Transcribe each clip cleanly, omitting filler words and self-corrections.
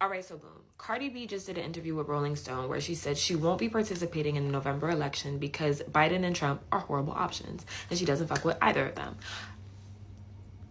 All right, so boom. Cardi B just did an interview with Rolling Stone where she said she won't be participating in the November election because Biden and Trump are horrible options and she doesn't fuck with either of them.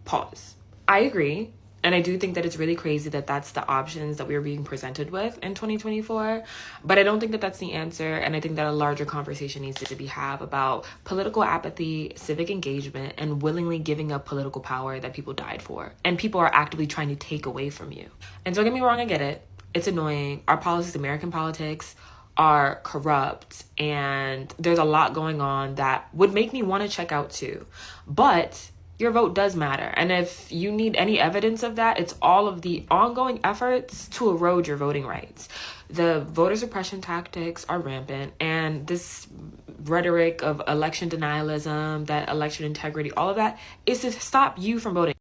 Pause. I agree. And I do think that it's really crazy that that's the options that we are being presented with in 2024. But I don't think that that's the answer. And I think that a larger conversation needs to be had about political apathy, civic engagement, and willingly giving up political power that people died for. And people are actively trying to take away from you. And don't get me wrong, I get it. It's annoying. Our politics, American politics, are corrupt. And there's a lot going on that would make me want to check out too. But your vote does matter. And if you need any evidence of that, it's all of the ongoing efforts to erode your voting rights. The voter suppression tactics are rampant, and this rhetoric of election denialism, that election integrity, all of that is to stop you from voting.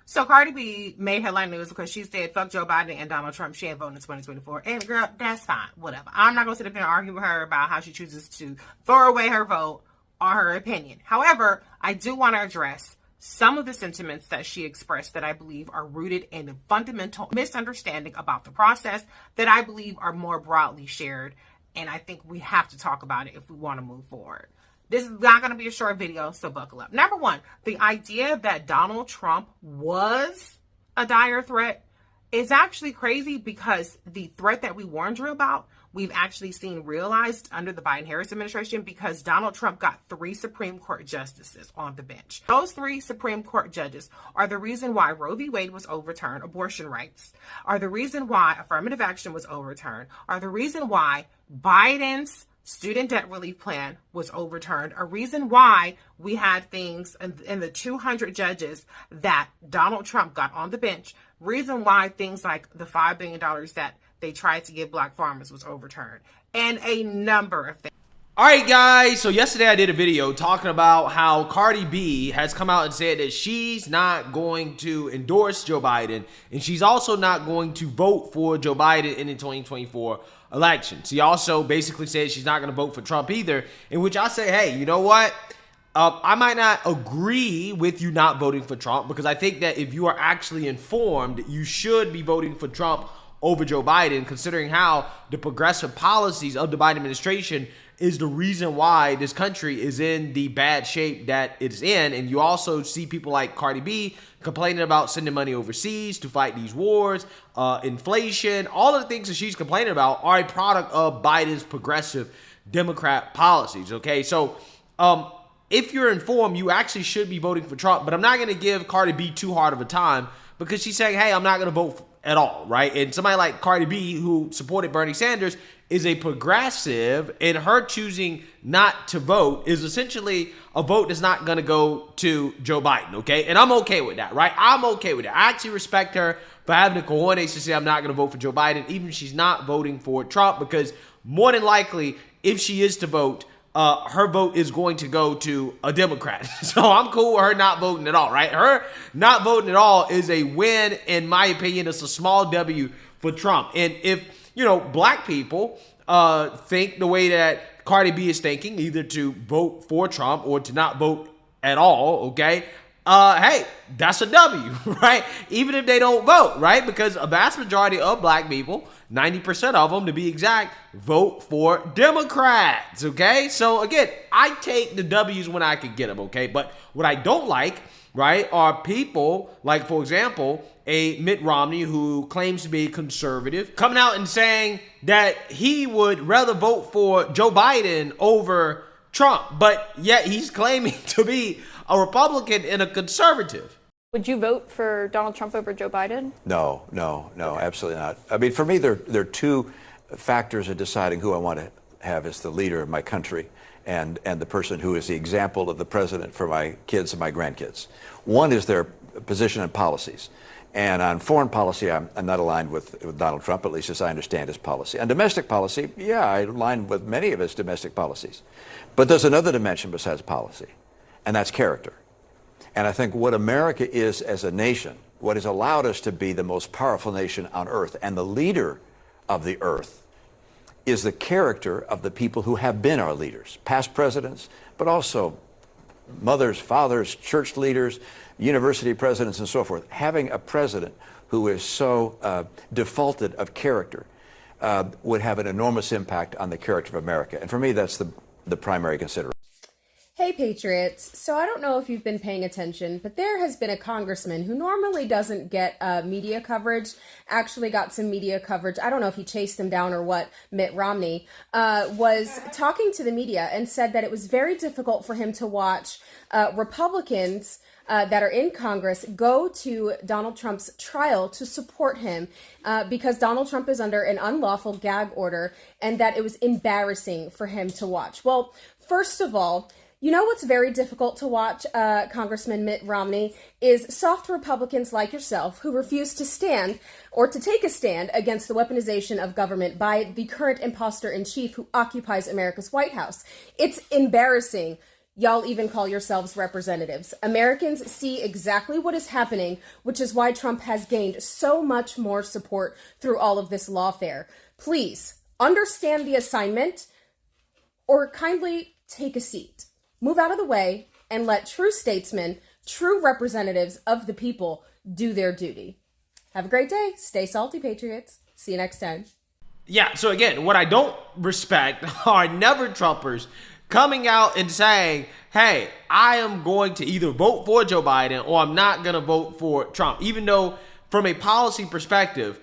So Cardi B made headline news because she said, fuck Joe Biden and Donald Trump. She ain't voting in 2024. And girl, that's fine. Whatever. I'm not going to sit up here and argue with her about how she chooses to throw away her vote or her opinion. However, I do want to address some of the sentiments that she expressed that I believe are rooted in a fundamental misunderstanding about the process that I believe are more broadly shared. And I think we have to talk about it if we want to move forward. This is not going to be a short video, so buckle up. Number one, the idea that Donald Trump was a dire threat is actually crazy because the threat that we warned you about, we've actually seen realized under the Biden-Harris administration because Donald Trump got 3 Supreme Court justices on the bench. Those 3 Supreme Court judges are the reason why Roe v. Wade was overturned, abortion rights, are the reason why affirmative action was overturned, are the reason why Biden's student debt relief plan was overturned, a reason why we had things in the 200 judges that Donald Trump got on the bench, reason why things like the $5 billion that they tried to give black farmers was overturned, and a number of things. All right, guys. So yesterday I did a video talking about how Cardi B has come out and said that she's not going to endorse Joe Biden, and she's also not going to vote for Joe Biden in the 2024 election. She also basically said she's not going to vote for Trump either, in which I say, hey, you know what? I might not agree with you not voting for Trump because I think that if you are actually informed, you should be voting for Trump over Joe Biden, considering how the progressive policies of the Biden administration is the reason why this country is in the bad shape that it's in. And you also see people like Cardi B complaining about sending money overseas to fight these wars, inflation, all of the things that she's complaining about are a product of Biden's progressive Democrat policies, okay? So if you're informed, you actually should be voting for Trump, but I'm not going to give Cardi B too hard of a time because she's saying, hey, I'm not going to vote at all, right? And somebody like Cardi B, who supported Bernie Sanders, is a progressive, and her choosing not to vote is essentially a vote that's not going to go to Joe Biden, okay? And I'm okay with that, right? I'm okay with it. I actually respect her for having the cojones to say I'm not going to vote for Joe Biden, even if she's not voting for Trump, because more than likely, if she is to vote, her vote is going to go to a Democrat. So I'm cool with her not voting at all, right? Her not voting at all is a win, in my opinion. It's a small W for Trump. And if, you know, black people think the way that Cardi B is thinking, either to vote for Trump or to not vote at all, okay? Hey, that's a W, right? Even if they don't vote, right? Because a vast majority of black people, 90% of them to be exact, vote for Democrats, okay? So again, I take the W's when I can get them, okay? But what I don't like, right, are people like, for example, a Mitt Romney who claims to be conservative, coming out and saying that he would rather vote for Joe Biden over Trump, but yet he's claiming to be a Republican and a conservative. Would you vote for Donald Trump over Joe Biden? No, absolutely not. I mean, for me, there are 2 factors in deciding who I want to have as the leader of my country and the person who is the example of the president for my kids and my grandkids. One is their position and policies. And on foreign policy, I'm not aligned with Donald Trump, at least as I understand his policy. On domestic policy, yeah, I align with many of his domestic policies. But there's another dimension besides policy, and that's character. And I think what America is as a nation, what has allowed us to be the most powerful nation on earth and the leader of the earth, is the character of the people who have been our leaders, past presidents, but also mothers, fathers, church leaders, university presidents, and so forth. Having a president who is so defaulted of character would have an enormous impact on the character of America. And for me, that's the primary consideration. Hey Patriots, so I don't know if you've been paying attention, but there has been a congressman who normally doesn't get media coverage, actually got some media coverage. I don't know if he chased them down or what. Mitt Romney was talking to the media and said that it was very difficult for him to watch Republicans that are in Congress go to Donald Trump's trial to support him because Donald Trump is under an unlawful gag order, and that it was embarrassing for him to watch. Well, first of all, you know what's very difficult to watch, Congressman Mitt Romney, is soft Republicans like yourself who refuse to stand or to take a stand against the weaponization of government by the current imposter-in-chief who occupies America's White House. It's embarrassing. Y'all even call yourselves representatives. Americans see exactly what is happening, which is why Trump has gained so much more support through all of this lawfare. Please, understand the assignment or kindly take a seat. Move out of the way and let true statesmen, true representatives of the people do their duty. Have a great day. Stay salty, Patriots. See you next time. Yeah, so again, what I don't respect are never Trumpers coming out and saying, hey, I am going to either vote for Joe Biden or I'm not going to vote for Trump. Even though from a policy perspective,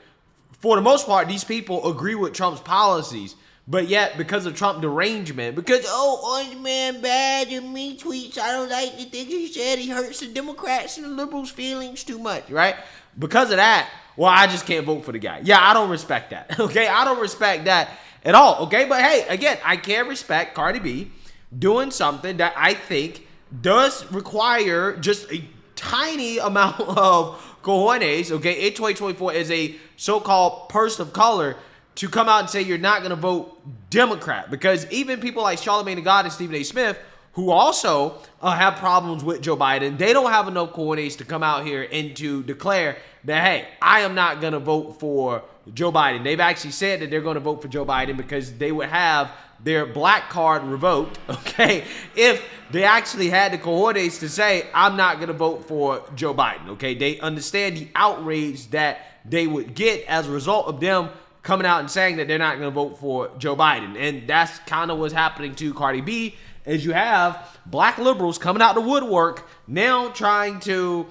for the most part, these people agree with Trump's policies. But yet, because of Trump derangement, because, orange man bad and me tweets, I don't like the things he said, he hurts the Democrats and the liberals' feelings too much, right? Because of that, well, I just can't vote for the guy. Yeah, I don't respect that, okay? I don't respect that at all, okay? But hey, again, I can respect Cardi B doing something that I think does require just a tiny amount of cojones, okay, in 2024 as a so-called person of color to come out and say you're not going to vote Democrat. Because even people like Charlamagne the God and Stephen A. Smith, who also have problems with Joe Biden, they don't have enough cojones to come out here and to declare that, hey, I am not going to vote for Joe Biden. They've actually said that they're going to vote for Joe Biden because they would have their black card revoked, okay, if they actually had the cojones to say, I'm not going to vote for Joe Biden, okay? They understand the outrage that they would get as a result of them coming out and saying that they're not going to vote for Joe Biden. And that's kind of what's happening to Cardi B, is you have black liberals coming out the woodwork now trying to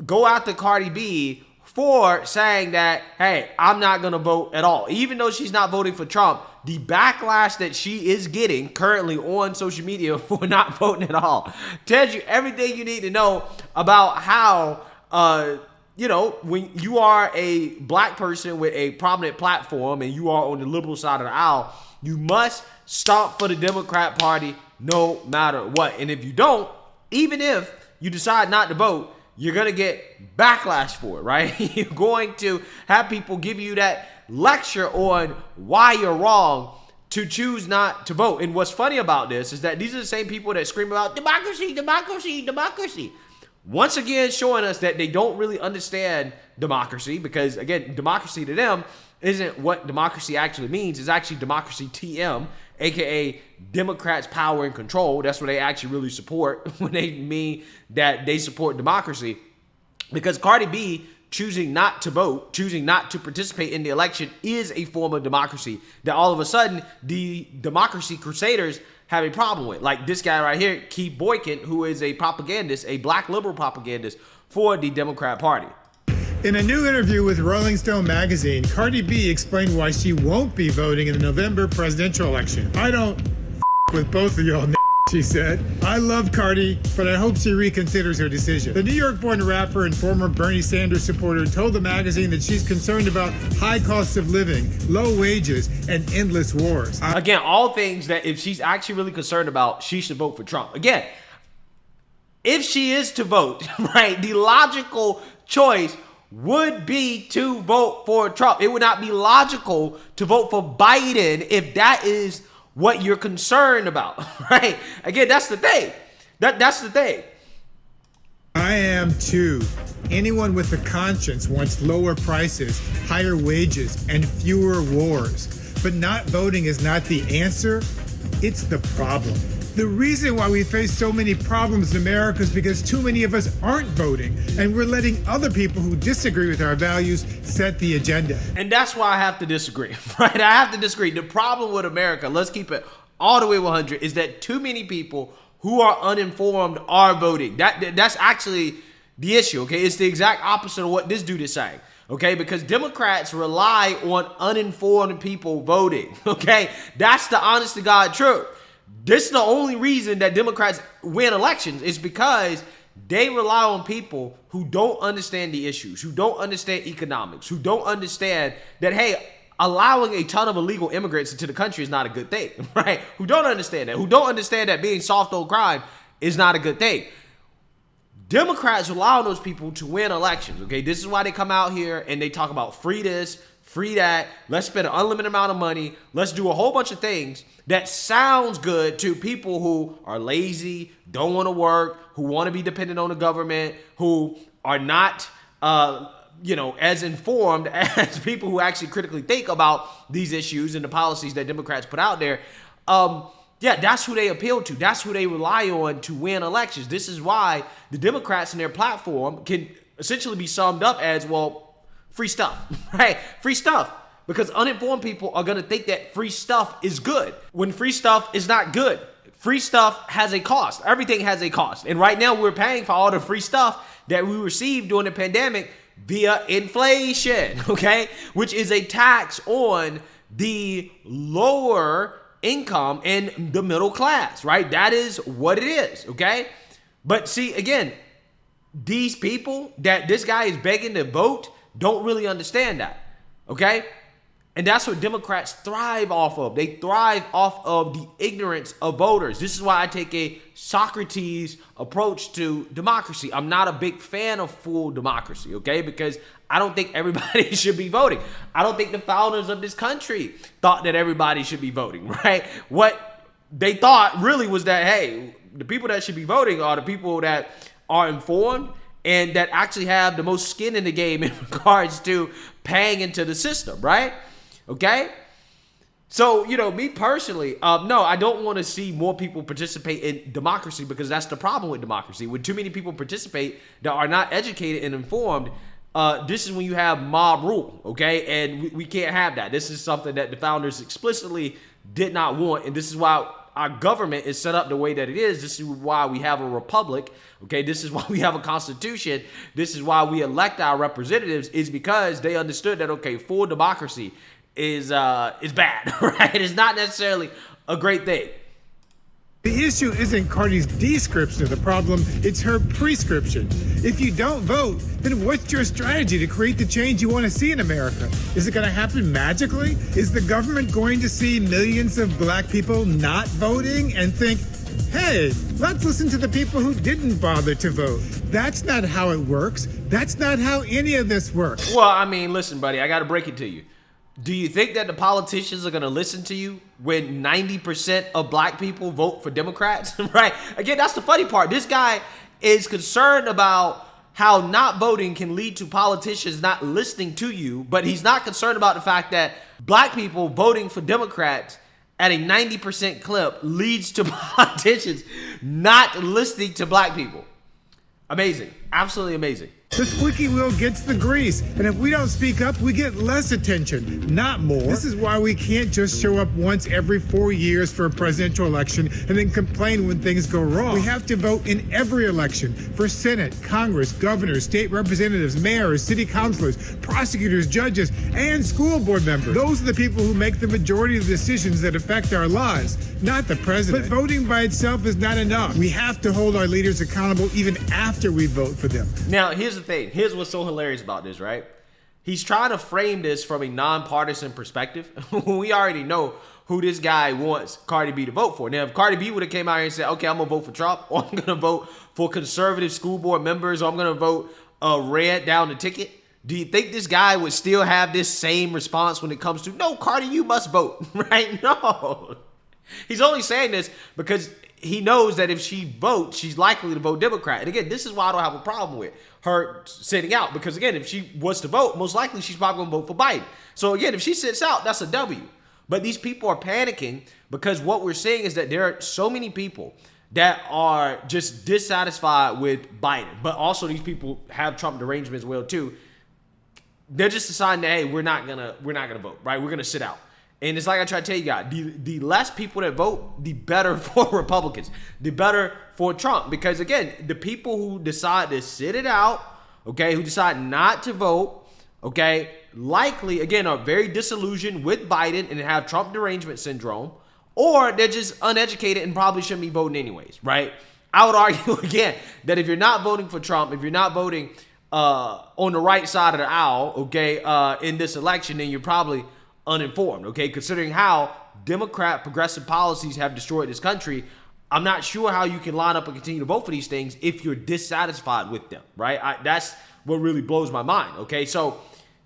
go after Cardi B for saying that, hey, I'm not going to vote at all. Even though she's not voting for Trump, the backlash that she is getting currently on social media for not voting at all tells you everything you need to know about how, when you are a black person with a prominent platform and you are on the liberal side of the aisle, you must stomp for the Democrat Party no matter what. And if you don't, even if you decide not to vote, you're going to get backlash for it, right? You're going to have people give you that lecture on why you're wrong to choose not to vote. And what's funny about this is that these are the same people that scream about democracy, democracy, democracy. Once again, showing us that they don't really understand democracy, because again, democracy to them isn't what democracy actually means. It's actually democracy TM, aka Democrats power and control. That's what they actually really support when they mean that they support democracy. Because Cardi B choosing not to vote, choosing not to participate in the election is a form of democracy that all of a sudden the democracy crusaders have a problem with. Like this guy right here, Keith Boykin, who is a propagandist, a black liberal propagandist for the Democrat Party. In a new interview with Rolling Stone magazine, Cardi B explained why she won't be voting in the November presidential election. I don't with both of y'all, she said. I love Cardi, but I hope she reconsiders her decision. The New York-born rapper and former Bernie Sanders supporter told the magazine that she's concerned about high costs of living, low wages, and endless wars. Again, all things that if she's actually really concerned about, she should vote for Trump. Again, if she is to vote, right, the logical choice would be to vote for Trump. It would not be logical to vote for Biden if that is what you're concerned about, right? Again, that's the thing. That's the thing. I am too. Anyone with a conscience wants lower prices, higher wages, and fewer wars. But not voting is not the answer, it's the problem. The reason why we face so many problems in America is because too many of us aren't voting, and we're letting other people who disagree with our values set the agenda. And that's why I have to disagree, right? I have to disagree. The problem with America, let's keep it all the way 100, is that too many people who are uninformed are voting. That's actually the issue, okay? It's the exact opposite of what this dude is saying, okay? Because Democrats rely on uninformed people voting, okay? That's the honest to God truth. This is the only reason that Democrats win elections is because they rely on people who don't understand the issues, who don't understand economics, who don't understand that, hey, allowing a ton of illegal immigrants into the country is not a good thing, right? Who don't understand that, who don't understand that being soft on crime is not a good thing. Democrats rely on those people to win elections, okay? This is why they come out here and they talk about free this, free that, let's spend an unlimited amount of money, let's do a whole bunch of things that sounds good to people who are lazy, don't want to work, who want to be dependent on the government, who are not, as informed as people who actually critically think about these issues and the policies that Democrats put out there. That's who they appeal to. That's who they rely on to win elections. This is why the Democrats in their platform can essentially be summed up as, well, free stuff, right? Free stuff. Because uninformed people are going to think that free stuff is good when free stuff is not good. Free stuff has a cost. Everything has a cost. And right now we're paying for all the free stuff that we received during the pandemic via inflation, okay? Which is a tax on the lower income and the middle class, right? That is what it is, okay? But see, again, these people that this guy is begging to vote don't really understand that, okay? And that's what Democrats thrive off of. They thrive off of the ignorance of voters. This is why I take a Socrates approach to democracy. I'm not a big fan of full democracy, okay? Because I don't think everybody should be voting. I don't think the founders of this country thought that everybody should be voting, right? What they thought really was that, hey, the people that should be voting are the people that are informed and that actually have the most skin in the game in regards to paying into the system, right? Okay? So, me personally, no, I don't want to see more people participate in democracy because that's the problem with democracy. When too many people participate that are not educated and informed, this is when you have mob rule, okay? And we can't have that. This is something that the founders explicitly did not want, and this is why our government is set up the way that it is. This is why we have a republic, okay? This is why we have a constitution. This is why we elect our representatives, is because they understood that, okay, full democracy is bad, right? It's not necessarily a great thing. The issue isn't Cardi's description of the problem, it's her prescription. If you don't vote, then what's your strategy to create the change you want to see in America? Is it going to happen magically? Is the government going to see millions of black people not voting and think, hey, let's listen to the people who didn't bother to vote? That's not how it works. That's not how any of this works. Well, I mean, listen, buddy, I got to break it to you. Do you think that the politicians are going to listen to you when 90% of black people vote for Democrats? Right? Again, that's the funny part. This guy is concerned about how not voting can lead to politicians not listening to you, but he's not concerned about the fact that black people voting for Democrats at a 90% clip leads to politicians not listening to black people. Amazing. Absolutely amazing. The squeaky wheel gets the grease, and if we don't speak up, we get less attention, not more. This is why we can't just show up once every 4 years for a presidential election and then complain when things go wrong. We have to vote in every election for Senate, Congress, governors, state representatives, mayors, city councilors, prosecutors, judges, and school board members. Those are the people who make the majority of the decisions that affect our lives, not the president. But voting by itself is not enough. We have to hold our leaders accountable even after we vote for them. Now, here's the thing. Here's what's so hilarious about this, right? He's trying to frame this from a nonpartisan perspective. We already know who this guy wants Cardi B to vote for. Now, if Cardi B would have came out here and said, okay, I'm going to vote for Trump, or I'm going to vote for conservative school board members, or I'm going to vote red down the ticket, do you think this guy would still have this same response when it comes to, no, Cardi, you must vote, right? No. He's only saying this because he knows that if she votes, she's likely to vote Democrat. And again, this is why I don't have a problem with her sitting out. Because again, if she was to vote, most likely she's probably going to vote for Biden. So again, if she sits out, that's a W. But these people are panicking because what we're seeing is that there are so many people that are just dissatisfied with Biden, but also these people have Trump derangement as well too. They're just deciding that, hey, we're not gonna vote, right? We're gonna sit out. And it's like I try to tell you guys, the less people that vote, the better for Republicans, the better for Trump. Because again, the people who decide to sit it out, okay, who decide not to vote, okay, likely, again, are very disillusioned with Biden and have Trump derangement syndrome, or they're just uneducated and probably shouldn't be voting anyways, right? I would argue, again, that if you're not voting for Trump, if you're not voting on the right side of the aisle, okay, in this election, then you're probably uninformed, okay? Considering how Democrat progressive policies have destroyed this country, I'm not sure how you can line up and continue to vote for these things if you're dissatisfied with them, right? That's what really blows my mind, okay? So,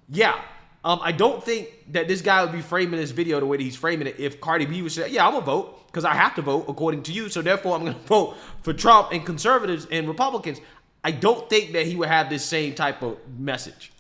yeah, I don't think that this guy would be framing this video the way that he's framing it if Cardi B would say, yeah, I'm going to vote because I have to vote according to you, so therefore I'm going to vote for Trump and conservatives and Republicans. I don't think that he would have this same type of message.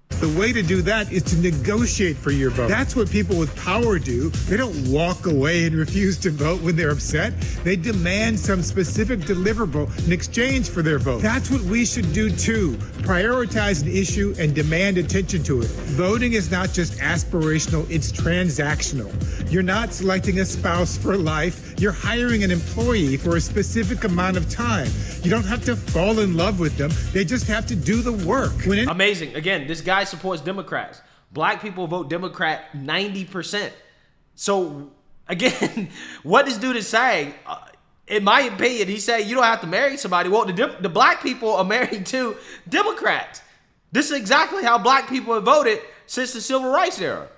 The way to do that is to negotiate for your vote. That's what people with power do. They don't walk away and refuse to vote when they're upset. They demand some specific deliverable in exchange for their vote. That's what we should do too. Prioritize an issue and demand attention to it. Voting is not just aspirational, it's transactional. You're not selecting a spouse for life. You're hiring an employee for a specific amount of time. You don't have to fall in love with them. They just have to do the work. Amazing. Again, this guy supports Democrats. Black people vote Democrat 90%. So, again, what this dude is saying, in my opinion, he's saying you don't have to marry somebody. Well, the black people are married to Democrats. This is exactly how black people have voted since the Civil Rights era.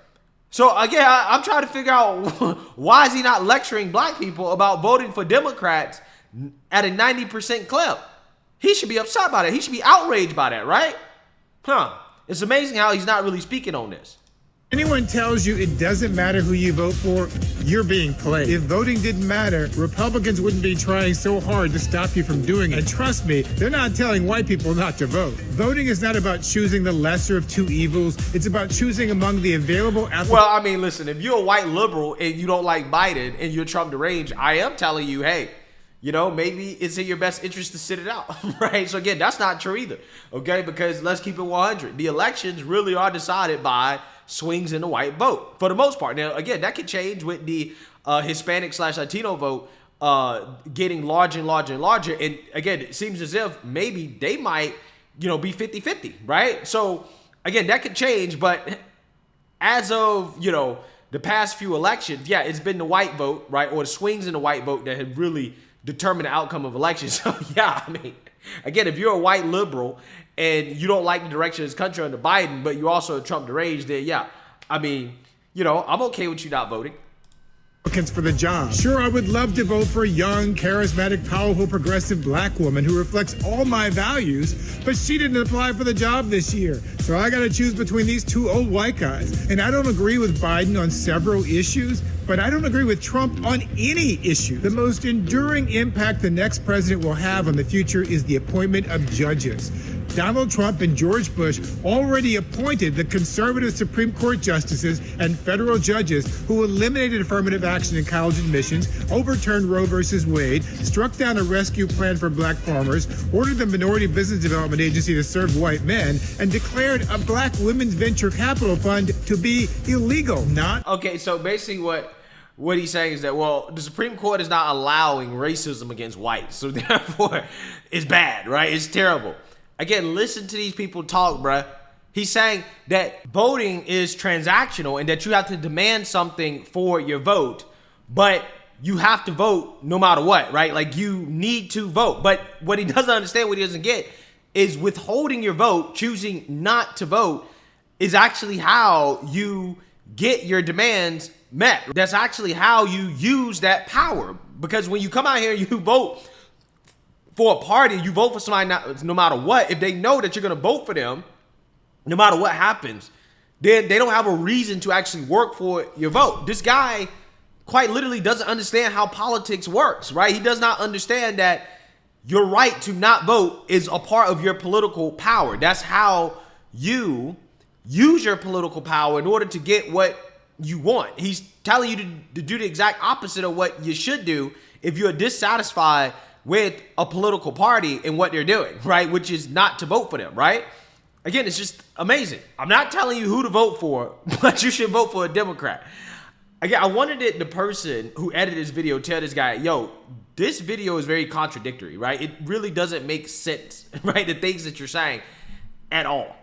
So, again, I'm trying to figure out why is he not lecturing black people about voting for Democrats at a 90% clip. He should be upset by that. He should be outraged by that, right? It's amazing how he's not really speaking on this. Anyone tells you it doesn't matter who you vote for, you're being played. If voting didn't matter, Republicans wouldn't be trying so hard to stop you from doing it. And trust me, they're not telling white people not to vote. Voting is not about choosing the lesser of two evils. It's about choosing among the available applicants. Well, I mean, listen, if you're a white liberal and you don't like Biden and you're Trump deranged, I am telling you, hey, you know, maybe it's in your best interest to sit it out, right? So again, that's not true either, okay? Because let's keep it 100. The elections really are decided by swings in the white vote for the most part. Now, again, that could change with the Hispanic/Latino vote getting larger and larger and larger. And again, it seems as if maybe they might, you know, be 50-50, right? So again, that could change. But as of, you know, the past few elections, yeah, it's been the white vote, right? Or the swings in the white vote that have really determine the outcome of elections. So yeah, I mean, again, if you're a white liberal and you don't like the direction of this country under Biden, but you're also a Trump deranged, then yeah, I mean, you know, I'm okay with you not voting. For the job. Sure, I would love to vote for a young, charismatic, powerful, progressive black woman who reflects all my values, but she didn't apply for the job this year. So I got to choose between these two old white guys. And I don't agree with Biden on several issues, but I don't agree with Trump on any issue. The most enduring impact the next president will have on the future is the appointment of judges. Donald Trump and George Bush already appointed the conservative Supreme Court justices and federal judges who eliminated affirmative action in college admissions, overturned Roe versus Wade, struck down a rescue plan for black farmers, ordered the Minority Business Development Agency to serve white men, and declared a black women's venture capital fund to be illegal. Okay, so basically what he's saying is that, well, the Supreme Court is not allowing racism against whites, so therefore it's bad, right? It's terrible. Again, listen to these people talk, bruh. He's saying that voting is transactional and that you have to demand something for your vote, but you have to vote no matter what, right? Like, you need to vote. But what he doesn't understand, what he doesn't get, is withholding your vote, choosing not to vote, is actually how you get your demands met. That's actually how you use that power. Because when you come out here and you vote for a party, you vote for somebody no matter what, if they know that you're going to vote for them, no matter what happens, then they don't have a reason to actually work for your vote. This guy quite literally doesn't understand how politics works, right? He does not understand that your right to not vote is a part of your political power. That's how you use your political power in order to get what you want. He's telling you to do the exact opposite of what you should do if you're dissatisfied with a political party and what they're doing, right? Which is not to vote for them, right? Again, it's just amazing. I'm not telling you who to vote for, but you should vote for a Democrat. Again, I wanted the person who edited this video tell this guy, yo, this video is very contradictory, right? It really doesn't make sense, right? The things that you're saying at all.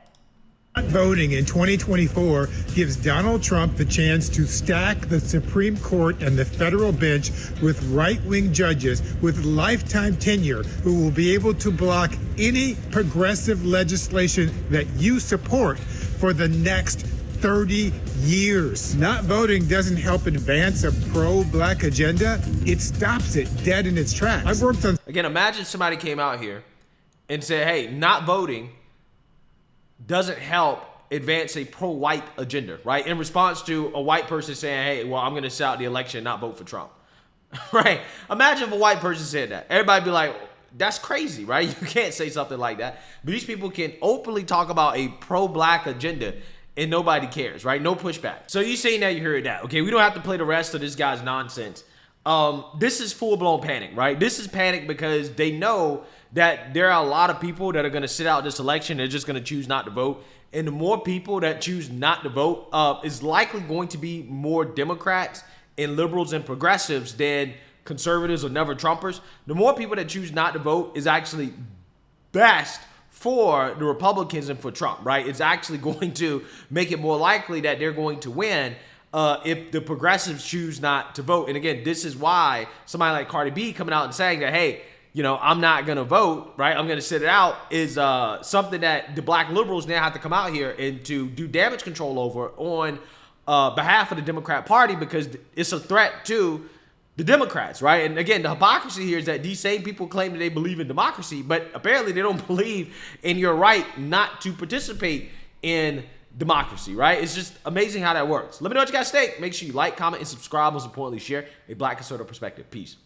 Voting in 2024 gives Donald Trump the chance to stack the Supreme Court and the federal bench with right-wing judges with lifetime tenure who will be able to block any progressive legislation that you support for the next 30 years. Not voting doesn't help advance a pro-black agenda. It stops it dead in its tracks. I've worked on... Again, imagine somebody came out here and said, hey, not voting doesn't help advance a pro-white agenda, right? In response to a white person saying, hey, well, I'm going to sit out the election and not vote for Trump, right? Imagine if a white person said that. Everybody be like, that's crazy, right? You can't say something like that. But these people can openly talk about a pro-black agenda and nobody cares, right? No pushback. So you saying that, you heard that. Okay, we don't have to play the rest of this guy's nonsense. This is full-blown panic, right? This is panic because they know that there are a lot of people that are going to sit out this election. They're just going to choose not to vote. And the more people that choose not to vote is likely going to be more Democrats and liberals and progressives than conservatives or never Trumpers. The more people that choose not to vote is actually best for the Republicans and for Trump, right? It's actually going to make it more likely that they're going to win if the progressives choose not to vote. And again, this is why somebody like Cardi B coming out and saying that, hey, you know, I'm not going to vote, right? I'm going to sit it out is something that the black liberals now have to come out here and to do damage control over on behalf of the Democrat Party because it's a threat to the Democrats, right? And again, the hypocrisy here is that these same people claim that they believe in democracy, but apparently they don't believe in your right not to participate in democracy, right? It's just amazing how that works. Let me know what you guys think. Make sure you like, comment, and subscribe. Most importantly, share a black conservative perspective. Peace.